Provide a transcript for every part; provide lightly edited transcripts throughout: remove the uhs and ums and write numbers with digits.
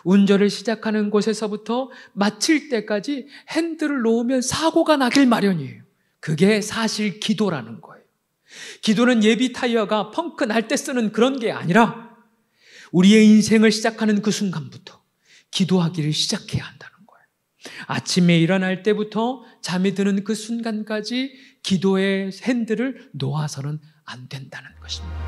운전을 시작하는 곳에서부터 마칠 때까지 핸들을 놓으면 사고가 나길 마련이에요. 그게 사실 기도라는 거예요. 기도는 예비 타이어가 펑크 날 때 쓰는 그런 게 아니라 우리의 인생을 시작하는 그 순간부터 기도하기를 시작해야 한다는 거예요. 아침에 일어날 때부터 잠이 드는 그 순간까지 기도의 핸들을 놓아서는 안 된다는 것입니다.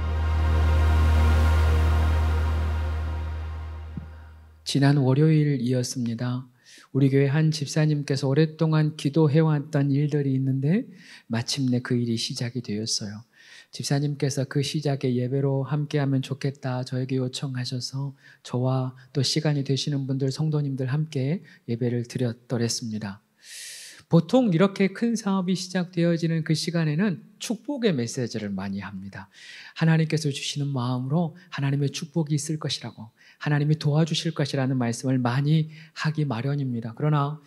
지난 월요일이었습니다. 우리 교회 한 집사님께서 오랫동안 기도해왔던 일들이 있는데 마침내 그 일이 시작이 되었어요. 집사님께서 그 시작의 예배로 함께하면 좋겠다 저에게 요청하셔서 저와 또 시간이 되시는 분들, 성도님들 함께 예배를 드렸더랬습니다. 보통 이렇게 큰 사업이 시작되어지는 그 시간에는 축복의 메시지를 많이 합니다. 하나님께서 주시는 마음으로 하나님의 축복이 있을 것이라고, 하나님이 도와주실 것이라는 말씀을 많이 하기 마련입니다. 그러나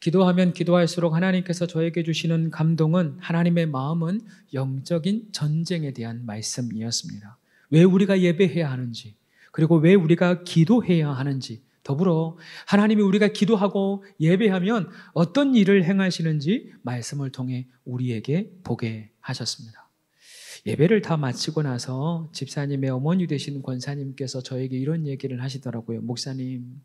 기도하면 기도할수록 하나님께서 저에게 주시는 감동은, 하나님의 마음은 영적인 전쟁에 대한 말씀이었습니다. 왜 우리가 예배해야 하는지, 그리고 왜 우리가 기도해야 하는지, 더불어 하나님이 우리가 기도하고 예배하면 어떤 일을 행하시는지 말씀을 통해 우리에게 보게 하셨습니다. 예배를 다 마치고 나서 집사님의 어머니 되신 권사님께서 저에게 이런 얘기를 하시더라고요. 목사님,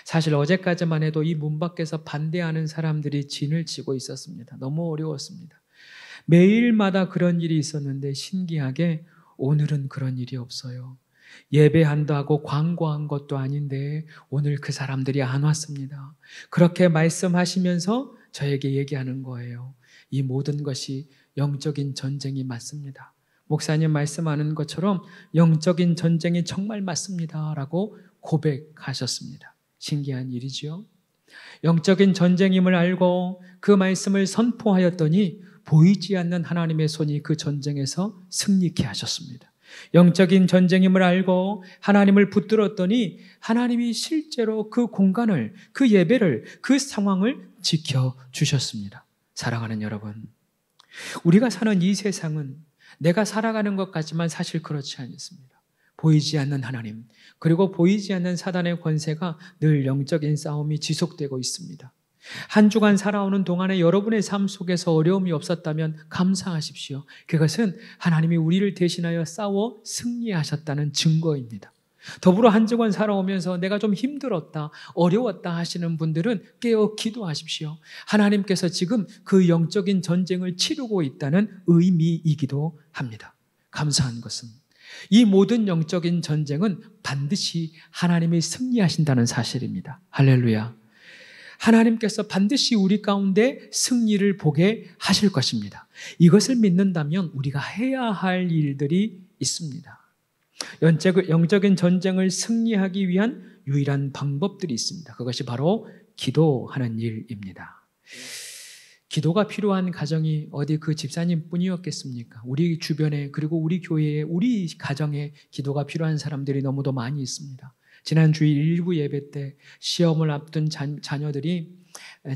사실 어제까지만 해도 이 문 밖에서 반대하는 사람들이 진을 치고 있었습니다. 너무 어려웠습니다. 매일마다 그런 일이 있었는데 신기하게 오늘은 그런 일이 없어요. 예배한다고 광고한 것도 아닌데 오늘 그 사람들이 안 왔습니다. 그렇게 말씀하시면서 저에게 얘기하는 거예요. 이 모든 것이 영적인 전쟁이 맞습니다. 목사님 말씀하는 것처럼 영적인 전쟁이 정말 맞습니다 라고 고백하셨습니다. 신기한 일이죠. 영적인 전쟁임을 알고 그 말씀을 선포하였더니 보이지 않는 하나님의 손이 그 전쟁에서 승리케 하셨습니다. 영적인 전쟁임을 알고 하나님을 붙들었더니 하나님이 실제로 그 공간을, 그 예배를, 그 상황을 지켜주셨습니다. 사랑하는 여러분, 우리가 사는 이 세상은 내가 살아가는 것 같지만 사실 그렇지 않습니다. 보이지 않는 하나님, 그리고 보이지 않는 사단의 권세가 늘 영적인 싸움이 지속되고 있습니다. 한 주간 살아오는 동안에 여러분의 삶 속에서 어려움이 없었다면 감사하십시오. 그것은 하나님이 우리를 대신하여 싸워 승리하셨다는 증거입니다. 더불어 한 주간 살아오면서 내가 좀 힘들었다, 어려웠다 하시는 분들은 깨어 기도하십시오. 하나님께서 지금 그 영적인 전쟁을 치르고 있다는 의미이기도 합니다. 감사한 것은 이 모든 영적인 전쟁은 반드시 하나님이 승리하신다는 사실입니다. 할렐루야. 하나님께서 반드시 우리 가운데 승리를 보게 하실 것입니다. 이것을 믿는다면 우리가 해야 할 일들이 있습니다. 영적인 전쟁을 승리하기 위한 유일한 방법들이 있습니다. 그것이 바로 기도하는 일입니다. 기도가 필요한 가정이 어디 그 집사님 뿐이었겠습니까? 우리 주변에, 그리고 우리 교회에, 우리 가정에 기도가 필요한 사람들이 너무도 많이 있습니다. 지난 주일 일부 예배 때 시험을 앞둔 자녀들이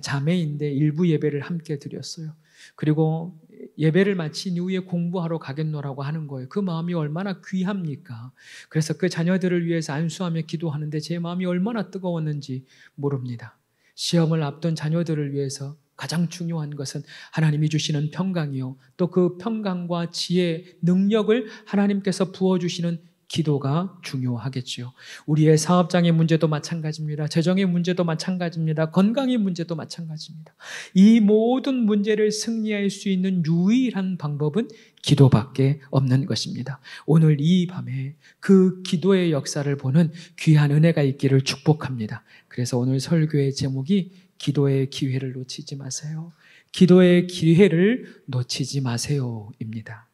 자매인데 일부 예배를 함께 드렸어요. 그리고 예배를 마친 이후에 공부하러 가겠노라고 하는 거예요. 그 마음이 얼마나 귀합니까? 그래서 그 자녀들을 위해서 안수하며 기도하는데 제 마음이 얼마나 뜨거웠는지 모릅니다. 시험을 앞둔 자녀들을 위해서 가장 중요한 것은 하나님이 주시는 평강이요, 또 그 평강과 지혜, 능력을 하나님께서 부어주시는 기도가 중요하겠지요. 우리의 사업장의 문제도 마찬가지입니다. 재정의 문제도 마찬가지입니다. 건강의 문제도 마찬가지입니다. 이 모든 문제를 승리할 수 있는 유일한 방법은 기도밖에 없는 것입니다. 오늘 이 밤에 그 기도의 역사를 보는 귀한 은혜가 있기를 축복합니다. 그래서 오늘 설교의 제목이 기도의 기회를 놓치지 마세요. 기도의 기회를 놓치지 마세요입니다.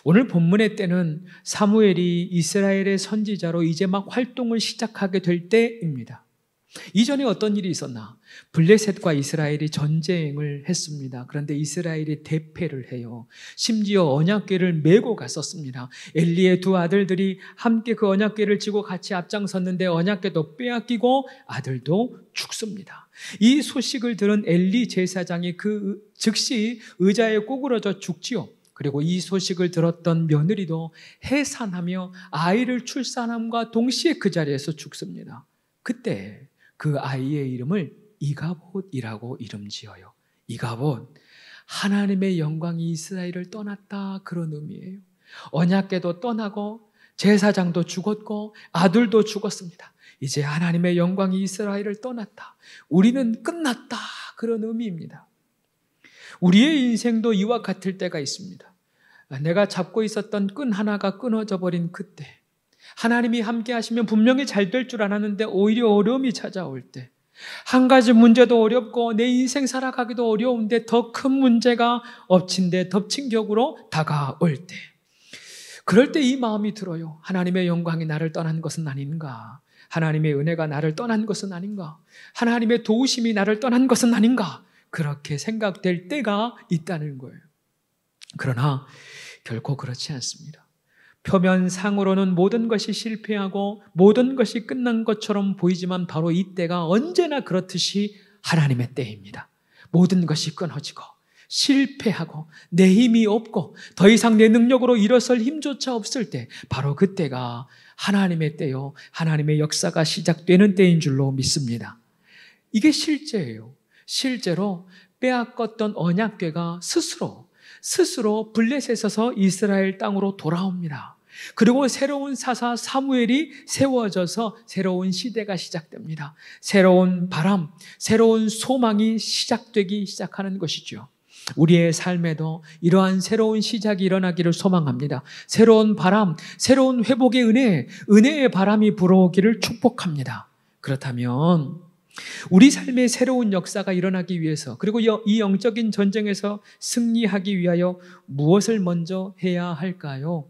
오늘 본문의 때는 사무엘이 이스라엘의 선지자로 이제 막 활동을 시작하게 될 때입니다. 이전에 어떤 일이 있었나? 블레셋과 이스라엘이 전쟁을 했습니다. 그런데 이스라엘이 대패를 해요. 심지어 언약궤를 메고 갔었습니다. 엘리의 두 아들들이 함께 그 언약궤를 지고 같이 앞장섰는데 언약궤도 빼앗기고 아들도 죽습니다. 이 소식을 들은 엘리 제사장이 즉시 의자에 꼬꾸러져 죽지요. 그리고 이 소식을 들었던 며느리도 해산하며 아이를 출산함과 동시에 그 자리에서 죽습니다. 그때 그 아이의 이름을 이가봇이라고 이름 지어요. 이가봇, 하나님의 영광이 이스라엘을 떠났다, 그런 의미예요. 언약궤도 떠나고 제사장도 죽었고 아들도 죽었습니다. 이제 하나님의 영광이 이스라엘을 떠났다, 우리는 끝났다, 그런 의미입니다. 우리의 인생도 이와 같을 때가 있습니다. 내가 잡고 있었던 끈 하나가 끊어져 버린 그때, 하나님이 함께 하시면 분명히 잘 될 줄 알았는데 오히려 어려움이 찾아올 때, 한 가지 문제도 어렵고 내 인생 살아가기도 어려운데 더 큰 문제가 엎친 데 덮친 격으로 다가올 때, 그럴 때 이 마음이 들어요. 하나님의 영광이 나를 떠난 것은 아닌가? 하나님의 은혜가 나를 떠난 것은 아닌가? 하나님의 도우심이 나를 떠난 것은 아닌가? 그렇게 생각될 때가 있다는 거예요. 그러나 결코 그렇지 않습니다. 표면상으로는 모든 것이 실패하고 모든 것이 끝난 것처럼 보이지만 바로 이때가 언제나 그렇듯이 하나님의 때입니다. 모든 것이 끊어지고 실패하고 내 힘이 없고 더 이상 내 능력으로 일어설 힘조차 없을 때, 바로 그때가 하나님의 때요, 하나님의 역사가 시작되는 때인 줄로 믿습니다. 이게 실제예요. 실제로 빼앗겼던 언약궤가 스스로 블레셋에서 이스라엘 땅으로 돌아옵니다. 그리고 새로운 사사 사무엘이 세워져서 새로운 시대가 시작됩니다. 새로운 바람, 새로운 소망이 시작되기 시작하는 것이죠. 우리의 삶에도 이러한 새로운 시작이 일어나기를 소망합니다. 새로운 바람, 새로운 회복의 은혜의 바람이 불어오기를 축복합니다. 그렇다면 우리 삶에 새로운 역사가 일어나기 위해서, 그리고 이 영적인 전쟁에서 승리하기 위하여 무엇을 먼저 해야 할까요?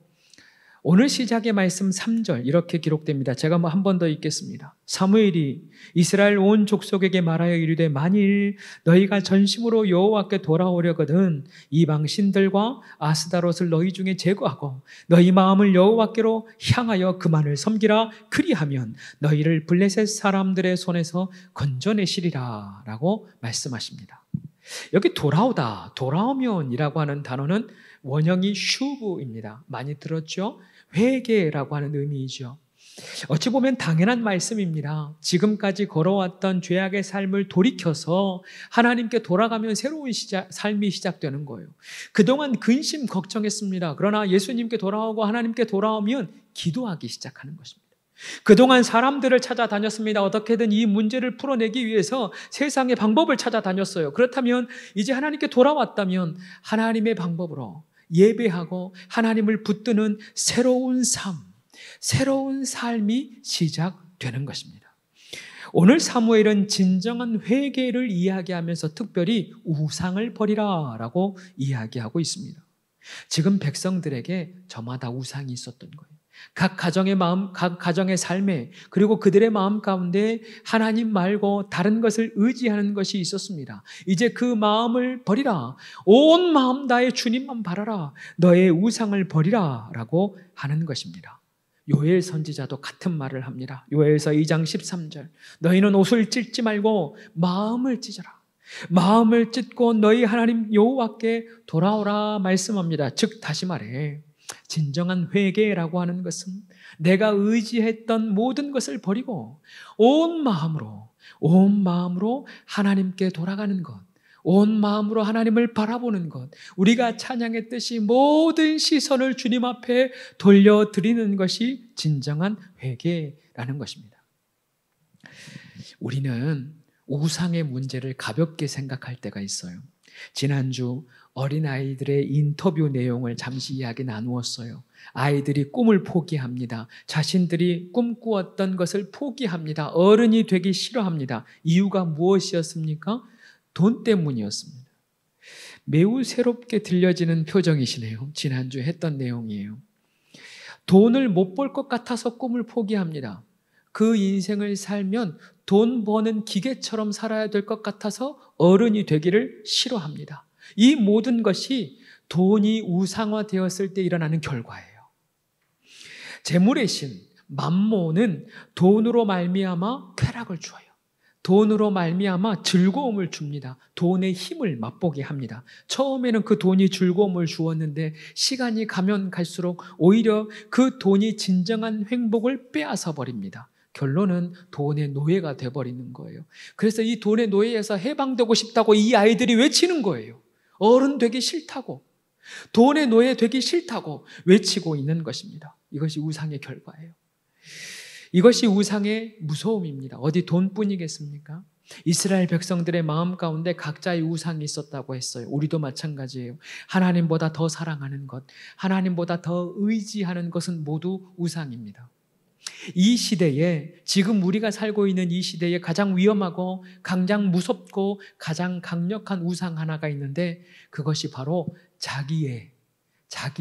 오늘 시작의 말씀 3절 이렇게 기록됩니다. 제가 한 번 더 읽겠습니다. 사무엘이 이스라엘 온 족속에게 말하여 이르되 만일 너희가 전심으로 여호와께 돌아오려거든 이방 신들과 아스다롯을 너희 중에 제거하고 너희 마음을 여호와께로 향하여 그만을 섬기라. 그리하면 너희를 블레셋 사람들의 손에서 건져내시리라 라고 말씀하십니다. 여기 돌아오면이라고 하는 단어는 원형이 슈브입니다. 많이 들었죠? 회개라고 하는 의미이죠. 어찌 보면 당연한 말씀입니다. 지금까지 걸어왔던 죄악의 삶을 돌이켜서 하나님께 돌아가면 새로운 삶이 시작되는 거예요. 그동안 근심 걱정했습니다. 그러나 예수님께 돌아오고 하나님께 돌아오면 기도하기 시작하는 것입니다. 그동안 사람들을 찾아다녔습니다. 어떻게든 이 문제를 풀어내기 위해서 세상의 방법을 찾아다녔어요. 그렇다면 이제 하나님께 돌아왔다면 하나님의 방법으로 예배하고 하나님을 붙드는 새로운 삶이 시작되는 것입니다. 오늘 사무엘은 진정한 회개를 이야기하면서 특별히 우상을 버리라 라고 이야기하고 있습니다. 지금 백성들에게 저마다 우상이 있었던 거예요. 각 가정의 마음, 각 가정의 삶에, 그리고 그들의 마음 가운데 하나님 말고 다른 것을 의지하는 것이 있었습니다. 이제 그 마음을 버리라. 온 마음 다해 주님만 바라라. 너의 우상을 버리라 라고 하는 것입니다. 요엘 선지자도 같은 말을 합니다. 요엘서 2장 13절 너희는 옷을 찢지 말고 마음을 찢어라. 마음을 찢고 너희 하나님 여호와께 돌아오라 말씀합니다. 즉 다시 말해 진정한 회개라고 하는 것은 내가 의지했던 모든 것을 버리고 온 마음으로 하나님께 돌아가는 것, 온 마음으로 하나님을 바라보는 것, 우리가 찬양했듯이 모든 시선을 주님 앞에 돌려드리는 것이 진정한 회개라는 것입니다. 우리는 우상의 문제를 가볍게 생각할 때가 있어요. 지난주 어린아이들의 인터뷰 내용을 잠시 이야기 나누었어요. 아이들이 꿈을 포기합니다. 자신들이 꿈꾸었던 것을 포기합니다. 어른이 되기 싫어합니다. 이유가 무엇이었습니까? 돈 때문이었습니다. 매우 새롭게 들려지는 표정이시네요. 지난주 했던 내용이에요. 돈을 못 벌 것 같아서 꿈을 포기합니다. 그 인생을 살면 돈 버는 기계처럼 살아야 될 것 같아서 어른이 되기를 싫어합니다. 이 모든 것이 돈이 우상화되었을 때 일어나는 결과예요. 재물의 신 맘몬은 돈으로 말미암아 쾌락을 주어요. 돈으로 말미암아 즐거움을 줍니다. 돈의 힘을 맛보게 합니다. 처음에는 그 돈이 즐거움을 주었는데 시간이 가면 갈수록 오히려 그 돈이 진정한 행복을 빼앗아 버립니다. 결론은 돈의 노예가 돼버리는 거예요. 그래서 이 돈의 노예에서 해방되고 싶다고 이 아이들이 외치는 거예요. 어른 되기 싫다고, 돈의 노예 되기 싫다고 외치고 있는 것입니다. 이것이 우상의 결과예요. 이것이 우상의 무서움입니다. 어디 돈뿐이겠습니까? 이스라엘 백성들의 마음 가운데 각자의 우상이 있었다고 했어요. 우리도 마찬가지예요. 하나님보다 더 사랑하는 것, 하나님보다 더 의지하는 것은 모두 우상입니다. 이 시대에, 지금 우리가 살고 있는 이 시대에 가장 위험하고 가장 무섭고 가장 강력한 우상 하나가 있는데, 그것이 바로 자기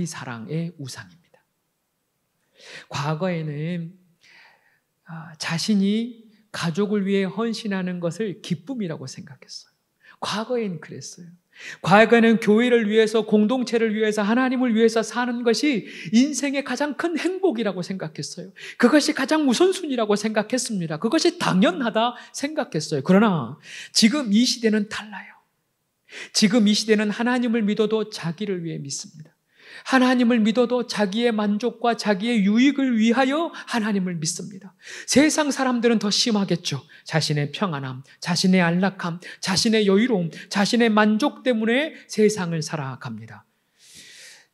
사랑의 우상입니다. 과거에는 자신이 가족을 위해 헌신하는 것을 기쁨이라고 생각했어요. 과거엔 그랬어요. 과거에는 교회를 위해서, 공동체를 위해서, 하나님을 위해서 사는 것이 인생의 가장 큰 행복이라고 생각했어요. 그것이 가장 우선순위라고 생각했습니다. 그것이 당연하다 생각했어요. 그러나 지금 이 시대는 달라요. 지금 이 시대는 하나님을 믿어도 자기를 위해 믿습니다. 하나님을 믿어도 자기의 만족과 자기의 유익을 위하여 하나님을 믿습니다. 세상 사람들은 더 심하겠죠. 자신의 평안함, 자신의 안락함, 자신의 여유로움, 자신의 만족 때문에 세상을 살아갑니다.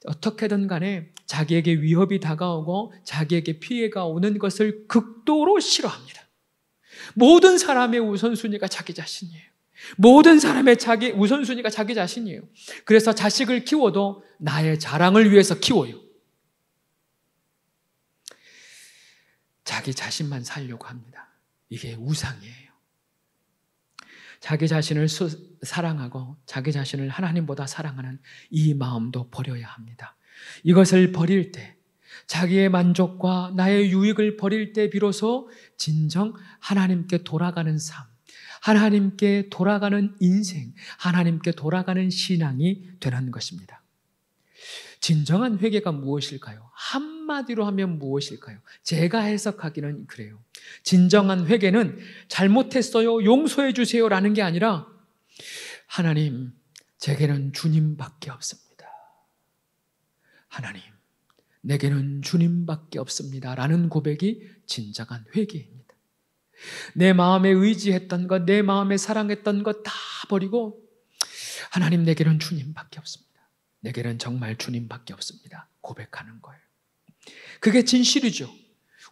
어떻게든 간에 자기에게 위협이 다가오고 자기에게 피해가 오는 것을 극도로 싫어합니다. 모든 사람의 우선순위가 자기 자신이에요. 모든 사람의 우선순위가 자기 자신이에요. 그래서 자식을 키워도 나의 자랑을 위해서 키워요. 자기 자신만 살려고 합니다. 이게 우상이에요. 자기 자신을 사랑하고 자기 자신을 하나님보다 사랑하는 이 마음도 버려야 합니다. 이것을 버릴 때, 자기의 만족과 나의 유익을 버릴 때 비로소 진정 하나님께 돌아가는 삶, 하나님께 돌아가는 인생, 하나님께 돌아가는 신앙이 되는 것입니다. 진정한 회개가 무엇일까요? 한마디로 하면 무엇일까요? 제가 해석하기는 그래요. 진정한 회개는 잘못했어요, 용서해 주세요라는 게 아니라, 하나님, 제게는 주님밖에 없습니다. 하나님, 내게는 주님밖에 없습니다 라는 고백이 진정한 회개입니다. 내 마음에 의지했던 것, 내 마음에 사랑했던 것 다 버리고, 하나님, 내게는 주님밖에 없습니다. 내게는 정말 주님밖에 없습니다. 고백하는 거예요. 그게 진실이죠.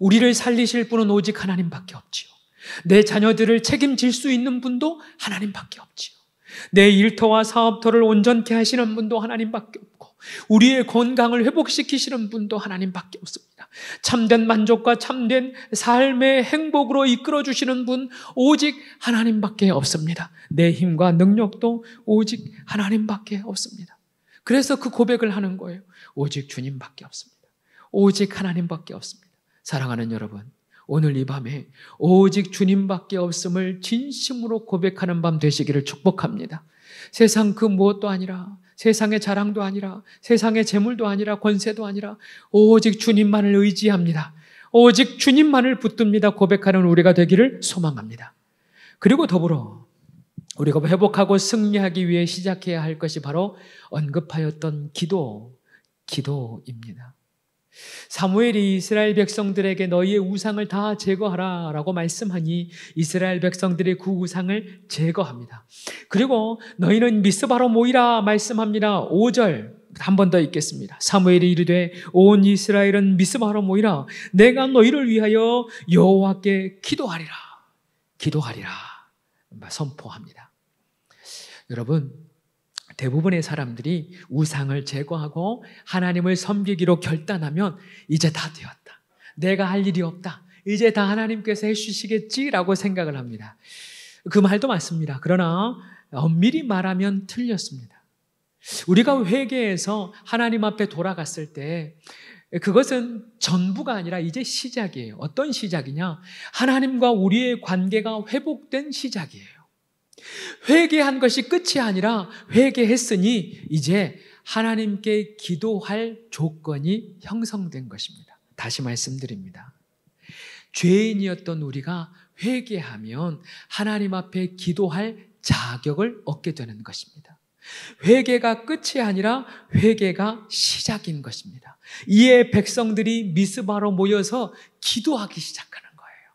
우리를 살리실 분은 오직 하나님밖에 없지요. 내 자녀들을 책임질 수 있는 분도 하나님밖에 없지요. 내 일터와 사업터를 온전케 하시는 분도 하나님밖에 없고, 우리의 건강을 회복시키시는 분도 하나님밖에 없습니다. 참된 만족과 참된 삶의 행복으로 이끌어주시는 분 오직 하나님밖에 없습니다. 내 힘과 능력도 오직 하나님밖에 없습니다. 그래서 그 고백을 하는 거예요. 오직 주님밖에 없습니다. 오직 하나님밖에 없습니다. 사랑하는 여러분, 오늘 이 밤에 오직 주님밖에 없음을 진심으로 고백하는 밤 되시기를 축복합니다. 세상 그 무엇도 아니라, 세상의 자랑도 아니라, 세상의 재물도 아니라, 권세도 아니라 오직 주님만을 의지합니다. 오직 주님만을 붙듭니다. 고백하는 우리가 되기를 소망합니다. 그리고 더불어 우리가 회복하고 승리하기 위해 시작해야 할 것이 바로 언급하였던 기도입니다. 사무엘이 이스라엘 백성들에게 너희의 우상을 다 제거하라 라고 말씀하니 이스라엘 백성들이 그 우상을 제거합니다. 그리고 너희는 미스바로 모이라 말씀합니다. 5절 한 번 더 읽겠습니다. 사무엘이 이르되 온 이스라엘은 미스바로 모이라. 내가 너희를 위하여 여호와께 기도하리라 선포합니다. 여러분, 대부분의 사람들이 우상을 제거하고 하나님을 섬기기로 결단하면 이제 다 되었다, 내가 할 일이 없다, 이제 다 하나님께서 해주시겠지라고 생각을 합니다. 그 말도 맞습니다. 그러나 엄밀히 말하면 틀렸습니다. 우리가 회개해서 하나님 앞에 돌아갔을 때 그것은 전부가 아니라 이제 시작이에요. 어떤 시작이냐? 하나님과 우리의 관계가 회복된 시작이에요. 회개한 것이 끝이 아니라 회개했으니 이제 하나님께 기도할 조건이 형성된 것입니다. 다시 말씀드립니다. 죄인이었던 우리가 회개하면 하나님 앞에 기도할 자격을 얻게 되는 것입니다. 회개가 끝이 아니라 회개가 시작인 것입니다. 이에 백성들이 미스바로 모여서 기도하기 시작하는 거예요.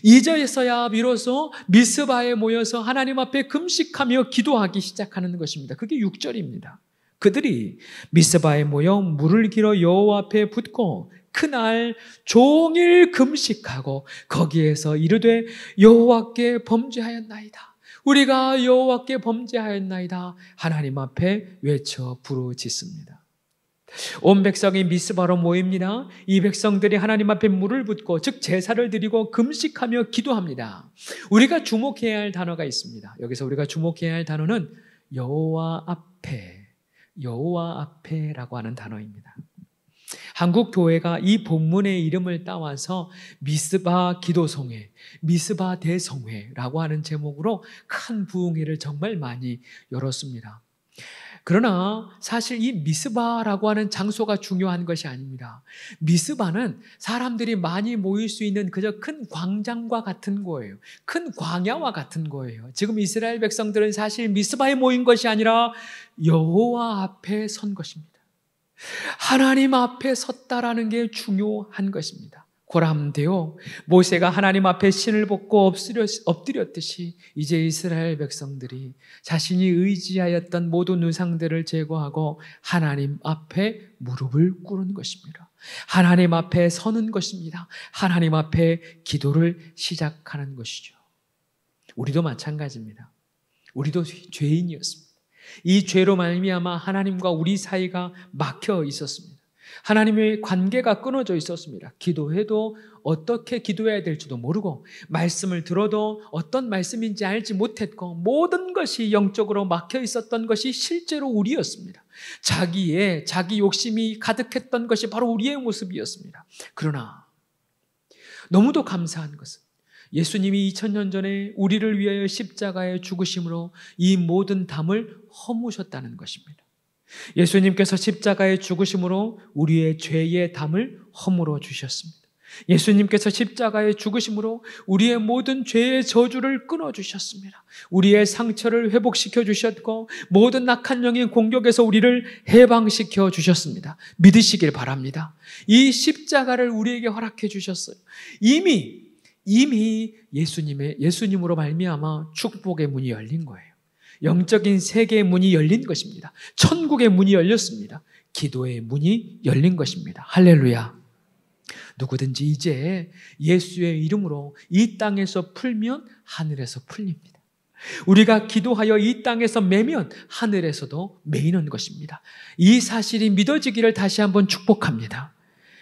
이제서야 비로소 미스바에 모여서 하나님 앞에 금식하며 기도하기 시작하는 것입니다. 그게 6절입니다. 그들이 미스바에 모여 물을 길어 여호와 앞에 붓고 그날 종일 금식하고 거기에서 이르되 여호와께 범죄하였나이다. 우리가 여호와께 범죄하였나이다. 하나님 앞에 외쳐 부르짖습니다. 온 백성이 미스바로 모입니다. 이 백성들이 하나님 앞에 물을 붓고 즉 제사를 드리고 금식하며 기도합니다. 우리가 주목해야 할 단어가 있습니다. 여기서 우리가 주목해야 할 단어는 여호와 앞에라고 하는 단어입니다. 한국 교회가 이 본문의 이름을 따와서 미스바 기도성회, 미스바 대성회라고 하는 제목으로 큰 부흥회를 정말 많이 열었습니다. 그러나 사실 이 미스바라고 하는 장소가 중요한 것이 아닙니다. 미스바는 사람들이 많이 모일 수 있는 그저 큰 광장과 같은 거예요. 큰 광야와 같은 거예요. 지금 이스라엘 백성들은 사실 미스바에 모인 것이 아니라 여호와 앞에 선 것입니다. 하나님 앞에 섰다라는 게 중요한 것입니다. 고람되어 모세가 하나님 앞에 신을 벗고 엎드렸듯이 이제 이스라엘 백성들이 자신이 의지하였던 모든 우상들을 제거하고 하나님 앞에 무릎을 꿇은 것입니다. 하나님 앞에 서는 것입니다. 하나님 앞에 기도를 시작하는 것이죠. 우리도 마찬가지입니다. 우리도 죄인이었습니다. 이 죄로 말미암아 하나님과 우리 사이가 막혀 있었습니다. 하나님의 관계가 끊어져 있었습니다. 기도해도 어떻게 기도해야 될지도 모르고 말씀을 들어도 어떤 말씀인지 알지 못했고 모든 것이 영적으로 막혀 있었던 것이 실제로 우리였습니다. 자기 욕심이 가득했던 것이 바로 우리의 모습이었습니다. 그러나 너무도 감사한 것은 예수님이 2000년 전에 우리를 위하여 십자가에 죽으심으로 이 모든 담을 허무셨다는 것입니다. 예수님께서 십자가에 죽으심으로 우리의 죄의 담을 허물어 주셨습니다. 예수님께서 십자가에 죽으심으로 우리의 모든 죄의 저주를 끊어 주셨습니다. 우리의 상처를 회복시켜 주셨고 모든 악한 영의 공격에서 우리를 해방시켜 주셨습니다. 믿으시길 바랍니다. 이 십자가를 우리에게 허락해 주셨어요. 이미 예수님으로 말미암아 축복의 문이 열린 거예요. 영적인 세계의 문이 열린 것입니다. 천국의 문이 열렸습니다. 기도의 문이 열린 것입니다. 할렐루야. 누구든지 이제 예수의 이름으로 이 땅에서 풀면 하늘에서 풀립니다. 우리가 기도하여 이 땅에서 매면 하늘에서도 매이는 것입니다. 이 사실이 믿어지기를 다시 한번 축복합니다.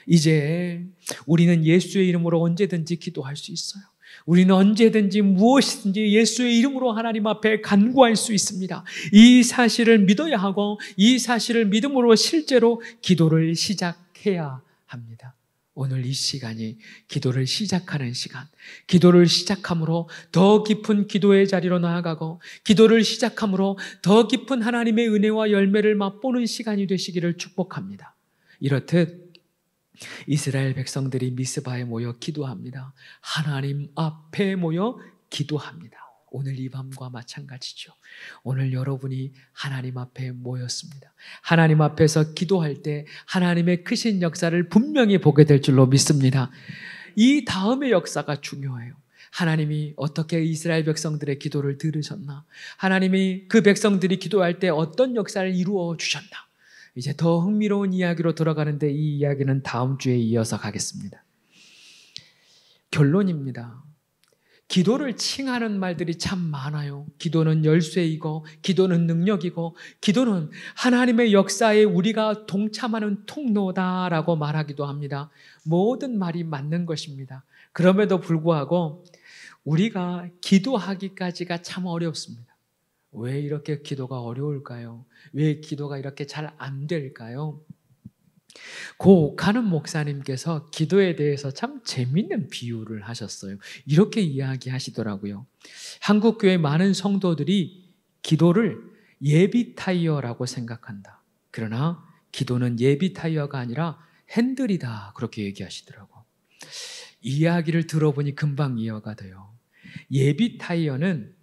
이제 우리는 예수의 이름으로 언제든지 기도할 수 있어요. 우리는 언제든지 무엇이든지 예수의 이름으로 하나님 앞에 간구할 수 있습니다. 이 사실을 믿어야 하고 이 사실을 믿음으로 실제로 기도를 시작해야 합니다. 오늘 이 시간이 기도를 시작하는 시간, 기도를 시작함으로 더 깊은 기도의 자리로 나아가고 기도를 시작함으로 더 깊은 하나님의 은혜와 열매를 맛보는 시간이 되시기를 축복합니다. 이렇듯 이스라엘 백성들이 미스바에 모여 기도합니다. 하나님 앞에 모여 기도합니다. 오늘 이 밤과 마찬가지죠. 오늘 여러분이 하나님 앞에 모였습니다. 하나님 앞에서 기도할 때 하나님의 크신 역사를 분명히 보게 될 줄로 믿습니다. 이 다음의 역사가 중요해요. 하나님이 어떻게 이스라엘 백성들의 기도를 들으셨나? 하나님이 그 백성들이 기도할 때 어떤 역사를 이루어 주셨나? 이제 더 흥미로운 이야기로 들어가는데 이 이야기는 다음 주에 이어서 가겠습니다. 결론입니다. 기도를 칭하는 말들이 참 많아요. 기도는 열쇠이고 기도는 능력이고 기도는 하나님의 역사에 우리가 동참하는 통로다라고 말하기도 합니다. 모든 말이 맞는 것입니다. 그럼에도 불구하고 우리가 기도하기까지가 참 어렵습니다. 왜 이렇게 기도가 어려울까요? 왜 기도가 이렇게 잘 안 될까요? 고 옥하는 목사님께서 기도에 대해서 참 재밌는 비유를 하셨어요. 이렇게 이야기하시더라고요. 한국교회 많은 성도들이 기도를 예비 타이어라고 생각한다. 그러나 기도는 예비 타이어가 아니라 핸들이다. 그렇게 얘기하시더라고요. 이 이야기를 들어보니 금방 이해가 돼요. 예비 타이어는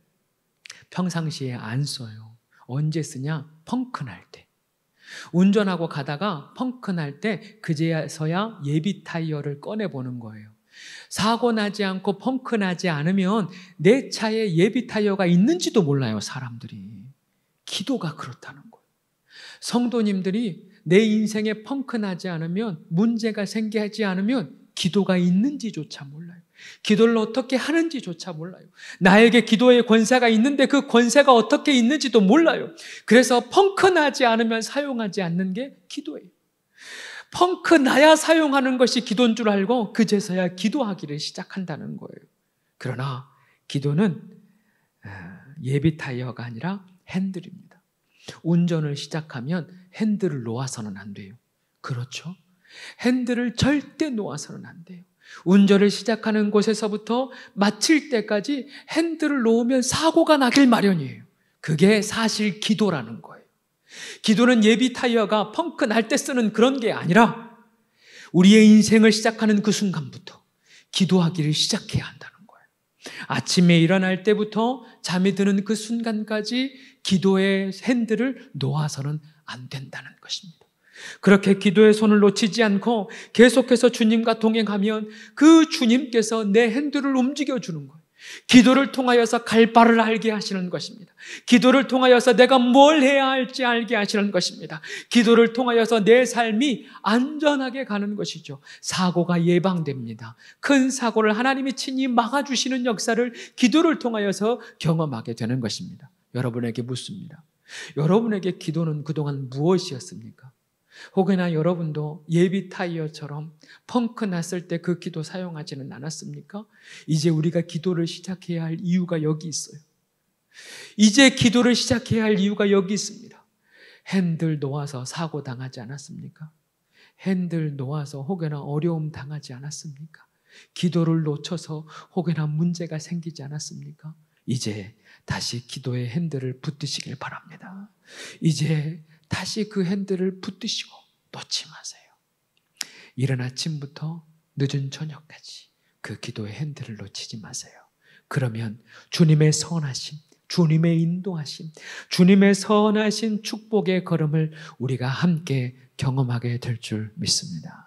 평상시에 안 써요. 언제 쓰냐? 펑크 날 때. 운전하고 가다가 펑크 날 때 그제서야 예비 타이어를 꺼내보는 거예요. 사고 나지 않고 펑크 나지 않으면 내 차에 예비 타이어가 있는지도 몰라요, 사람들이. 기도가 그렇다는 거예요. 성도님들이 내 인생에 펑크 나지 않으면, 문제가 생기지 않으면 기도가 있는지조차 몰라요. 기도를 어떻게 하는지조차 몰라요. 나에게 기도의 권세가 있는데 그 권세가 어떻게 있는지도 몰라요. 그래서 펑크 나지 않으면 사용하지 않는 게 기도예요. 펑크 나야 사용하는 것이 기도인 줄 알고 그제서야 기도하기를 시작한다는 거예요. 그러나 기도는 예비 타이어가 아니라 핸들입니다. 운전을 시작하면 핸들을 놓아서는 안 돼요. 그렇죠? 핸들을 절대 놓아서는 안 돼요. 운전을 시작하는 곳에서부터 마칠 때까지 핸들을 놓으면 사고가 나길 마련이에요. 그게 사실 기도라는 거예요. 기도는 예비 타이어가 펑크 날 때 쓰는 그런 게 아니라 우리의 인생을 시작하는 그 순간부터 기도하기를 시작해야 한다는 거예요. 아침에 일어날 때부터 잠이 드는 그 순간까지 기도의 핸들을 놓아서는 안 된다는 것입니다. 그렇게 기도의 손을 놓치지 않고 계속해서 주님과 동행하면 그 주님께서 내 핸들을 움직여주는 거예요. 기도를 통하여서 갈 바를 알게 하시는 것입니다. 기도를 통하여서 내가 뭘 해야 할지 알게 하시는 것입니다. 기도를 통하여서 내 삶이 안전하게 가는 것이죠. 사고가 예방됩니다. 큰 사고를 하나님이 친히 막아주시는 역사를 기도를 통하여서 경험하게 되는 것입니다. 여러분에게 묻습니다. 여러분에게 기도는 그동안 무엇이었습니까? 혹여나 여러분도 예비 타이어처럼 펑크 났을 때 그 기도 사용하지는 않았습니까? 이제 우리가 기도를 시작해야 할 이유가 여기 있어요. 이제 기도를 시작해야 할 이유가 여기 있습니다. 핸들 놓아서 사고 당하지 않았습니까? 핸들 놓아서 혹여나 어려움 당하지 않았습니까? 기도를 놓쳐서 혹여나 문제가 생기지 않았습니까? 이제 다시 기도의 핸들을 붙드시길 바랍니다. 이제 다시 그 핸들을 붙드시고 놓지 마세요. 이른 아침부터 늦은 저녁까지 그 기도의 핸들을 놓치지 마세요. 그러면 주님의 선하심, 주님의 인도하심, 주님의 선하신 축복의 걸음을 우리가 함께 경험하게 될 줄 믿습니다.